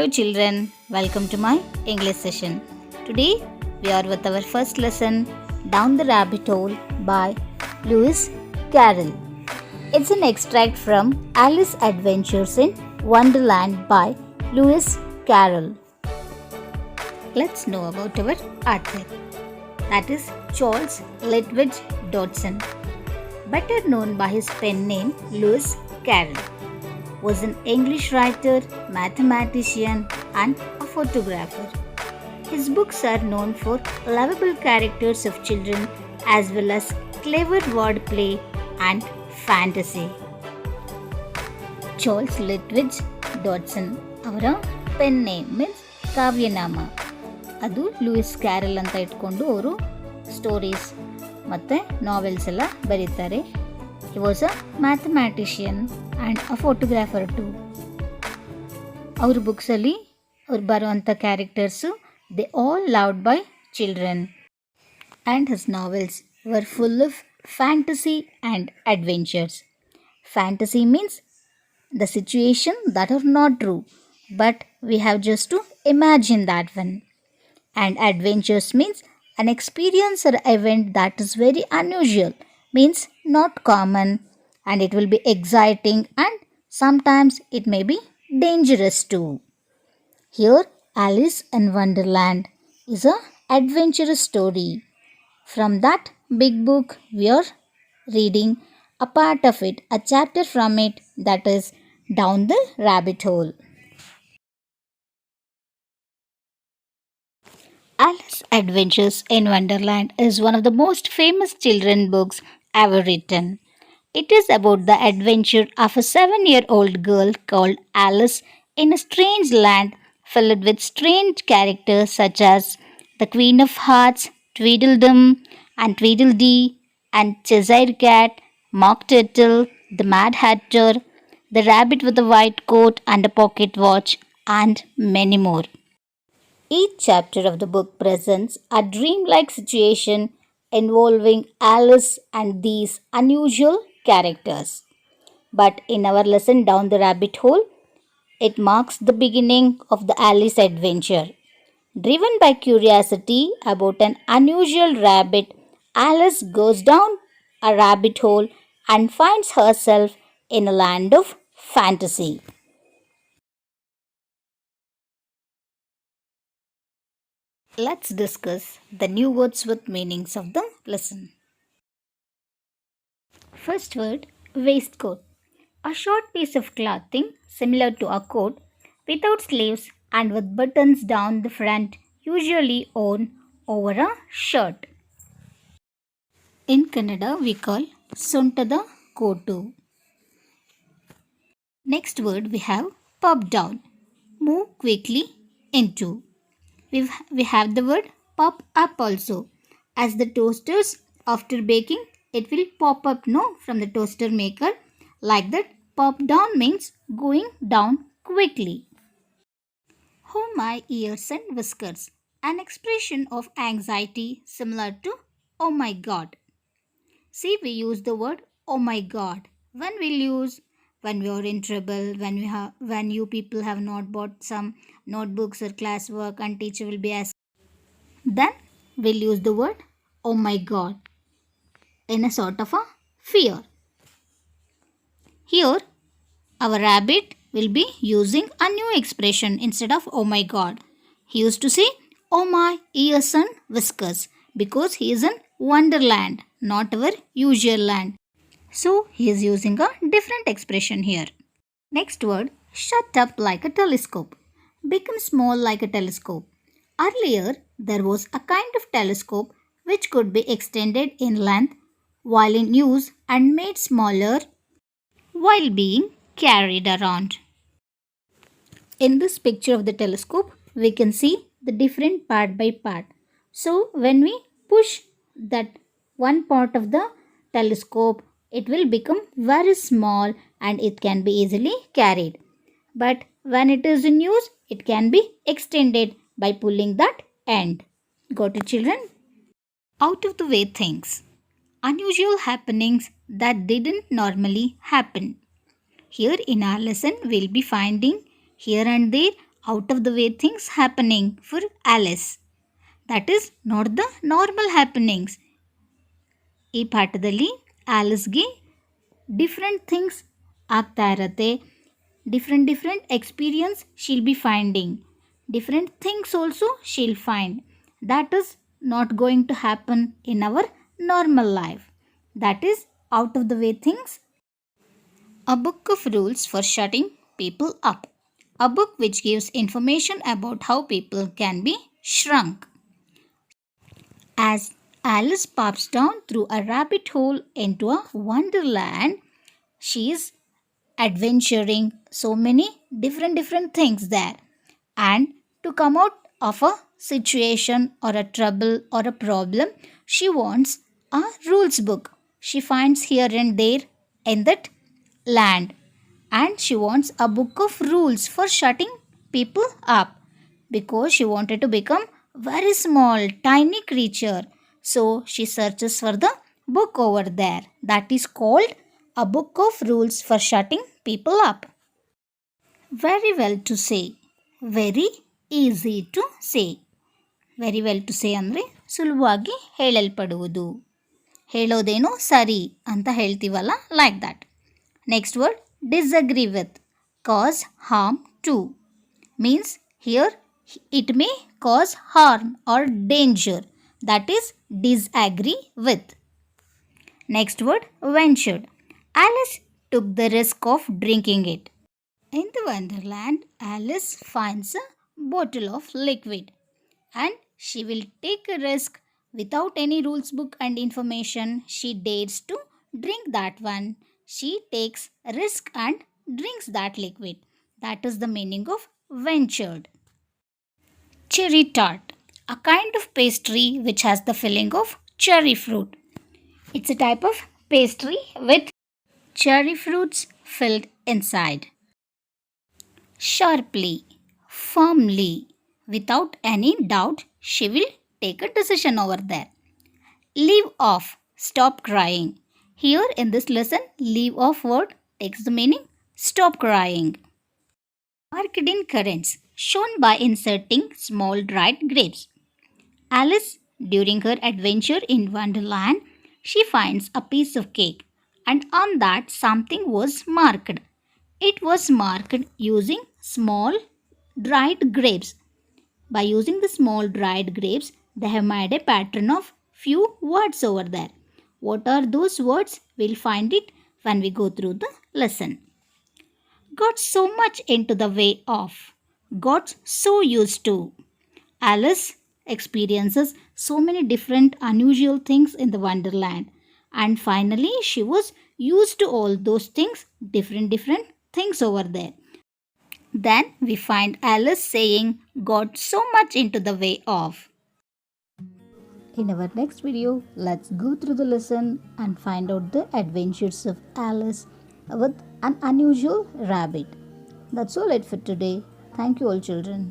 Hello children, welcome to my English session. Today we are with our first lesson, Down the Rabbit Hole by Lewis Carroll. It's an extract from Alice Adventures in Wonderland by Lewis Carroll. Let's know about our author. That is Charles Lutwidge Dodson, better known by his pen name Lewis Carroll. Was an English writer, mathematician, and a photographer. His books are known for lovable characters of children as well as clever wordplay and fantasy. Charles Lutwidge Dodson ಅವರ pen name means ಕಾವ್ಯನಾಮ. ಅದು Louis Carol ಅಂತ ಇಟ್ಕೊಂಡು ಅವರು stories ಮತ್ತು novels ಎಲ್ಲ ಬರೀತಾರೆ. He was a mathematician and a photographer too. ಅವ್ರ ಬುಕ್ಸಲ್ಲಿ ಅವ್ರು ಬರುವಂಥ characters they all loved by children and his novels var full of fantasy and adventures. Fantasy means the situation that are not true, but we have just to imagine that one. And adventures means an experience or event that is very unusual, means not common, and it will be exciting and sometimes it may be dangerous too. Here Alice in Wonderland is a adventurous story. From that big book we are reading a part of it, a chapter from it, that is Down the Rabbit Hole. Alice Adventures in Wonderland is one of the most famous children's books ever written. It is about the adventure of a 7-year-old girl called Alice in a strange land filled with strange characters such as the Queen of Hearts, Tweedledum and Tweedledee, and Cheshire Cat, Mock Turtle, the Mad Hatter, the Rabbit with a white coat and a pocket watch, and many more. Each chapter of the book presents a dreamlike situation involving Alice and these unusual characters. But in our lesson Down the Rabbit Hole, it marks the beginning of the Alice adventure. Driven by curiosity about an unusual rabbit, Alice goes down a rabbit hole and finds herself in a land of fantasy. Let's discuss the new words with meanings of the lesson. First word, waistcoat. A short piece of clothing similar to a coat without sleeves and with buttons down the front, usually worn over a shirt. In Kannada we call Sontada Kotu. Next word we have pop down. Move quickly into. We have the word pop up also. As the toasters after baking, it will pop up from the toaster maker. Like that, pop down means going down quickly. Oh my ears and whiskers. An expression of anxiety similar to oh my god. See, we use the word oh my god. When we'll use? When we are in trouble, when you people have not bought some notebooks or classwork and teacher will be asking, then we'll use the word oh my god in a sort of a fear. Here our rabbit will be using a new expression instead of oh my god. He used to say oh my ears and whiskers because he is in Wonderland, not our usual land. So he is using a different expression here. Next word, shut up like a telescope. Become small like a telescope. Earlier, there was a kind of telescope which could be extended in length while in use and made smaller while being carried around. In this picture of the telescope, we can see the different part by part. So when we push that one part of the telescope, it will become very small and it can be easily carried. But when it is in use, it can be extended by pulling that end. Got it, children? Out of the way things. Unusual happenings that didn't normally happen. Here in our lesson, we'll be finding here and there out of the way things happening for Alice. That is not the normal happenings. ಈ ಪಾಠದಲ್ಲಿ ಆಲಿಸ್ಗೆ different things ಆಗ್ತಾ ಇರತ್ತೆ. Different experience she'll be finding. Different things also she'll find. That is not going to happen in our normal life. That is out of the way things. A book of rules for shutting people up. A book which gives information about how people can be shrunk. As Alice pops down through a rabbit hole into a wonderland, she is adventuring so many different things there. And to come out of a situation or a trouble or a problem, she wants a rules book. She finds here and there in that land, and she wants a book of rules for shutting people up because she wanted to become very small tiny creature. So she searches for the book over there that is called a book of rules for shutting people up. Very well to say, very easy to say. Very well to say ಅಂದರೆ ಸುಲಭವಾಗಿ ಹೇಳಲ್ಪಡುವುದು, ಹೇಳೋದೇನೋ ಸರಿ ಅಂತ ಹೇಳ್ತೀವಲ್ಲ, like that. Next word disagree with, cause harm to. Means here it may cause harm or danger. That is disagree with. Next word ventured. Alice took the risk of drinking it. In the wonderland, Alice finds a bottle of liquid and she will take a risk without any rules book and information. She dares to drink that one. She takes a risk and drinks that liquid. That is the meaning of ventured. Cherry tart, a kind of pastry which has the filling of cherry fruit. It's a type of pastry with cherry fruits filled inside. Sharply, firmly, without any doubt, she will take a decision over there. Leave off, stop crying. Here in this lesson, leave off word takes the meaning stop crying. Marked in currents, shown by inserting small dried grapes. Alice, during her adventure in Wonderland, she finds a piece of cake, and on that something was marked. It was marked using small dried grapes. By using the small dried grapes, they have made a pattern of few words over there. What are those words? We'll find it when we go through the lesson. Got so much into the way of. Got so used to. Alice experiences so many different unusual things in the wonderland, and finally she was used to all those things, different things over there. Then we find Alice saying got so much into the way of. In our next video, let's go through the lesson and find out the adventures of Alice with an unusual rabbit. That's all it for today. Thank you all children.